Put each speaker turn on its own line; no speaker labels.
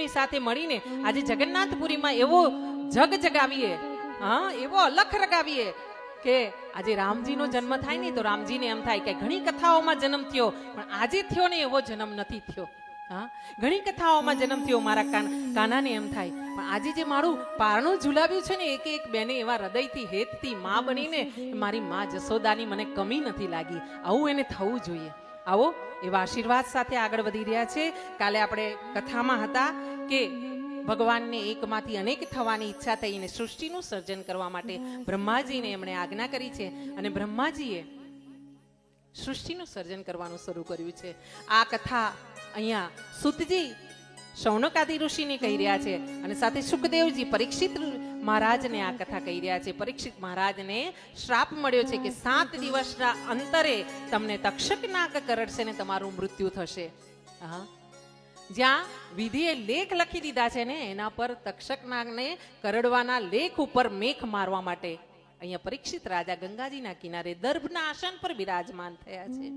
ગોપીઓની સાથે મળીને આજે જગન્નાથપુરીમાં એવો જગ જગાવીએ, હા, એવો અલખ રગાવીએ કે આજે રામજીનો જન્મ થાય ને તો રામજીને એમ થાય કે ઘણી કથાઓમાં જન્મ થયો પણ આજે થયો ને એવો જન્મ નથી થયો. હા, ઘણી કથાઓમાં જન્મ થયો મારા કાનાને એમ થાય પણ આજે જે મારું પારણું ઝુલાવ્યું છે ને એક એક બેને એવા હૃદયથી હેતથી માં બનીને મારી માં જસોદાની મને કમી નથી લાગી. આવું એને થવું જોઈએ. આવો એવા આશીર્વાદ સાથે આગળ વધી રહ્યા છે. કાલે આપણે કથામાં હતા કે ભગવાનને એકમાંથી અનેક થવાની ઈચ્છા થઈને સૃષ્ટિનું સર્જન કરવા માટે બ્રહ્માજીને એમણે આજ્ઞા કરી છે અને બ્રહ્માજીએ સૃષ્ટિનું સર્જન કરવાનું શરૂ કર્યું છે. આ કથા અહીંયા સુતજી શૌનકાદિ ઋષિને કહી રહ્યા છે અને સાથે સુખદેવજી પરીક્ષિત મહારાજને આ કથા કહી રહ્યા છે. પરીક્ષિત મહારાજને શ્રાપ મળ્યો છે કે 7 દિવસના અંતરે તમને તક્ષક નાગ કરડશે ને તમારું મૃત્યુ થશે. હા, જ્યાં વિધિએ લેખ લખી દીધા છે ને એના પર તક્ષક નાગને કરડવાના લેખ ઉપર મેખ મારવા માટે અહીંયા પરીક્ષિત રાજા ગંગાજીના કિનારે દર્ભના આસન પર બિરાજમાન થયા છે.